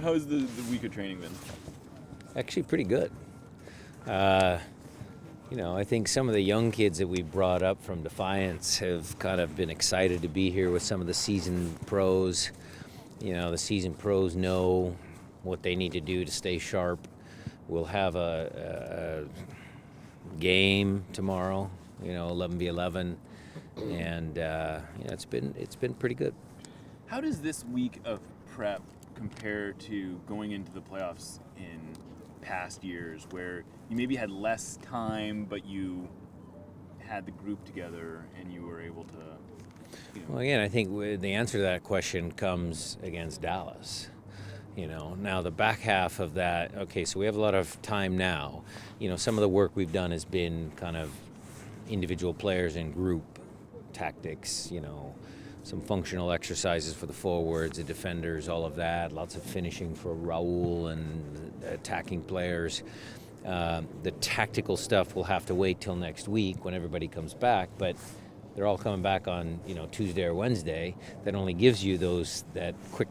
How has the week of training been? Actually, pretty good. I think some of the young kids that we brought up from Defiance have kind of been excited to be here with some of the seasoned pros. The seasoned pros know what they need to do to stay sharp. We'll have a game tomorrow, 11v11, and it's been pretty good. How does this week of prep compare to going into the playoffs in past years, where you maybe had less time, but you had the group together and you were able to? Well, again, I think the answer to that question comes against Dallas. Now the back half of that, okay, so we have a lot of time now. Some of the work we've done has been kind of individual players and group tactics, some functional exercises for the forwards, the defenders, all of that. Lots of finishing for Raul and attacking players. The tactical stuff will have to wait till next week when everybody comes back, but they're all coming back on, Tuesday or Wednesday. That only gives you that quick,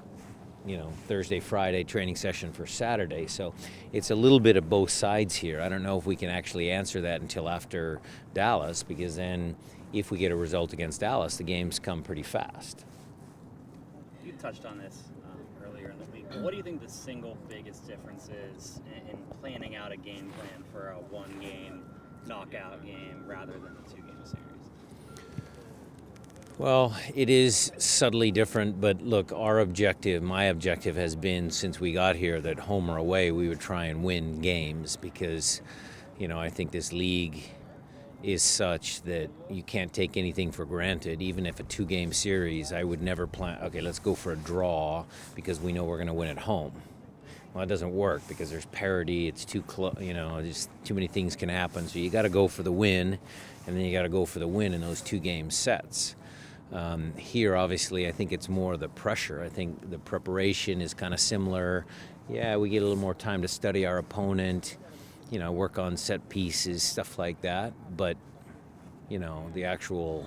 Thursday, Friday training session for Saturday. So it's a little bit of both sides here. I don't know if we can actually answer that until after Dallas, because then if we get a result against Dallas, the games come pretty fast. You touched on this earlier in the week. What do you think the single biggest difference is in planning out a game plan for a one-game knockout game rather than a two-game series? Well, it is subtly different, but look, my objective has been since we got here that home or away we would try and win games, because, I think this league is such that you can't take anything for granted. Even if a two-game series, I would never plan, okay, let's go for a draw because we know we're going to win at home. Well, it doesn't work because there's parity, it's too close, just too many things can happen. So you got to go for the win, and then you got to go for the win in those two-game sets. Here, obviously, I think it's more the pressure. I think the preparation is kind of similar. Yeah, we get a little more time to study our opponent, work on set pieces, stuff like that. But, the actual,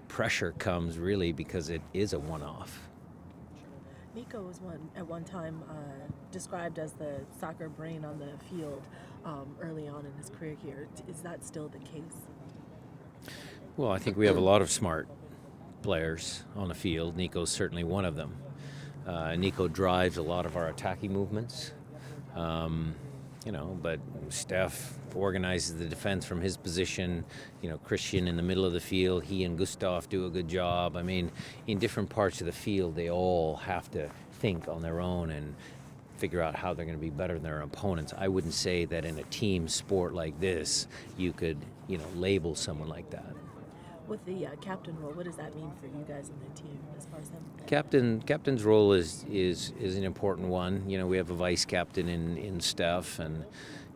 pressure comes really because it is a one-off. Nico was at one time described as the soccer brain on the field early on in his career here. Is that still the case? Well, I think we have a lot of smart players on the field. Nico's certainly one of them. Nico drives a lot of our attacking movements, but Steph organizes the defense from his position. Christian in the middle of the field, he and Gustav do a good job. I mean, in different parts of the field, they all have to think on their own and figure out how they're going to be better than their opponents. I wouldn't say that in a team sport like this, you could, label someone like that. With the captain role, what does that mean for you guys in the team as far as them? Captain's role is an important one. We have a vice captain in Steph, and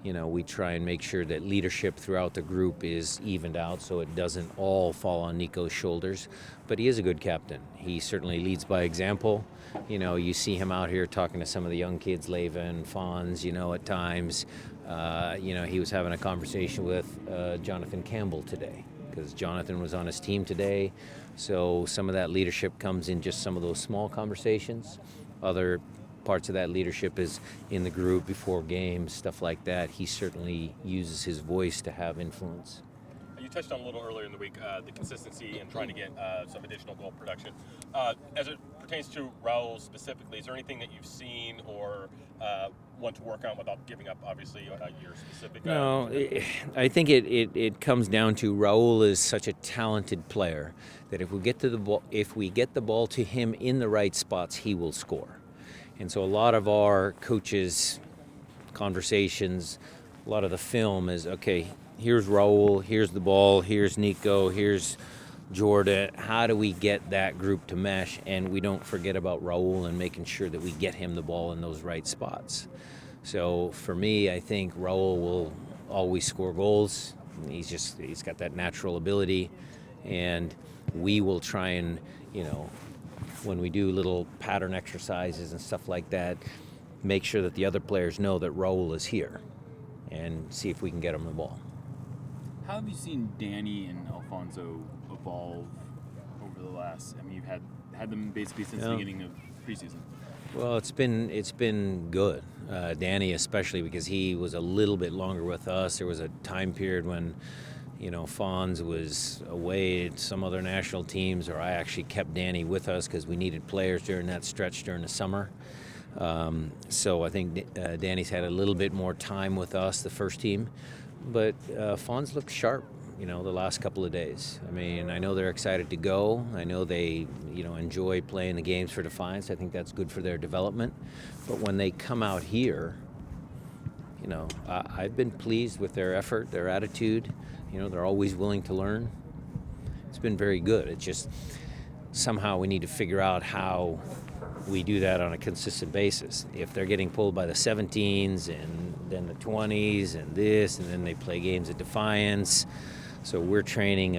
we try and make sure that leadership throughout the group is evened out so it doesn't all fall on Nico's shoulders. But he is a good captain. He certainly leads by example. You see him out here talking to some of the young kids, Leyva and Fonz, at times. He was having a conversation with Jonathan Campbell today, because Jonathan was on his team today. So some of that leadership comes in just some of those small conversations. Other parts of that leadership is in the group before games, stuff like that. He certainly uses his voice to have influence. You touched on a little earlier in the week the consistency and trying to get some additional goal production. As it pertains to Raul specifically, is there anything that you've seen or want to work on without giving up, obviously, your specific? No, I think it comes down to Raul is such a talented player that if we get the ball to him in the right spots, he will score. And so a lot of our coaches' conversations, a lot of the film is, okay, here's Raul, here's the ball, here's Nico, here's Jordan. How do we get that group to mesh? And we don't forget about Raul and making sure that we get him the ball in those right spots. So for me, I think Raul will always score goals. He's got that natural ability. And we will try and, when we do little pattern exercises and stuff like that, make sure that the other players know that Raul is here and see if we can get him the ball. How have you seen Danny and Alfonso evolve over the last? I mean, you've had them basically since the beginning of preseason. Well, it's been good. Danny especially, because he was a little bit longer with us. There was a time period when, Fonz was away at some other national teams, or I actually kept Danny with us because we needed players during that stretch during the summer. So I think Danny's had a little bit more time with us, the first team. But Fonz looked sharp, the last couple of days. I mean, I know they're excited to go. I know they, enjoy playing the games for Defiance. I think that's good for their development. But when they come out here, I've been pleased with their effort, their attitude. They're always willing to learn. It's been very good. It's just somehow we need to figure out how we do that on a consistent basis. If they're getting pulled by the 17s and then the 20s and this, and then they play games at Defiance. So we're training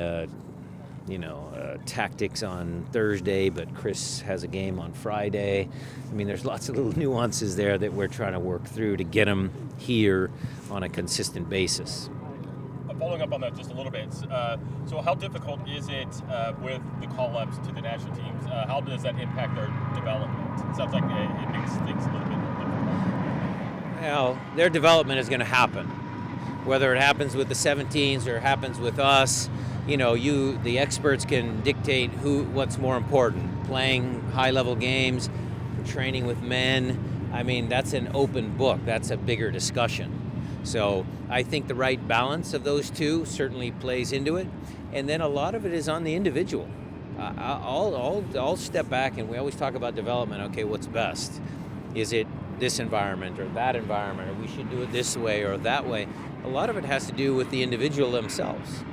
tactics on Thursday, but Chris has a game on Friday. I mean, there's lots of little nuances there that we're trying to work through to get them here on a consistent basis. Following up on that just a little bit, so how difficult is it with the call-ups to the national teams? How does that impact their development? It sounds like it makes things a little bit difficult. Well, their development is going to happen. Whether it happens with the 17s or happens with us, the experts can dictate what's more important. Playing high-level games, training with men. I mean, that's an open book. That's a bigger discussion. So I think the right balance of those two certainly plays into it. And then a lot of it is on the individual. I'll step back, and we always talk about development. Okay, what's best? Is it this environment or that environment, or we should do it this way or that way? A lot of it has to do with the individual themselves.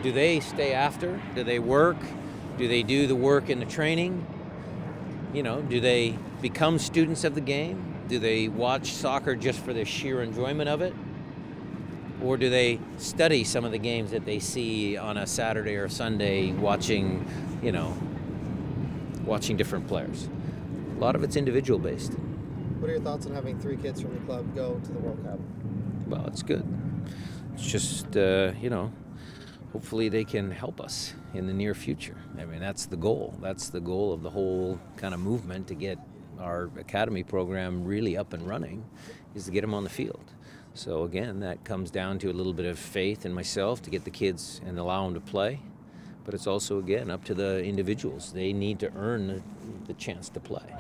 Do they stay after? Do they work? Do they do the work in the training? Do they become students of the game? Do they watch soccer just for the sheer enjoyment of it? Or do they study some of the games that they see on a Saturday or Sunday, watching different players? A lot of it's individual based. What are your thoughts on having 3 kids from the club go to the World Cup? Well, it's good. It's just, hopefully they can help us in the near future. I mean, that's the goal. That's the goal of the whole kind of movement, to get our academy program really up and running, is to get them on the field. So again, that comes down to a little bit of faith in myself to get the kids and allow them to play. But it's also, again, up to the individuals. They need to earn the chance to play.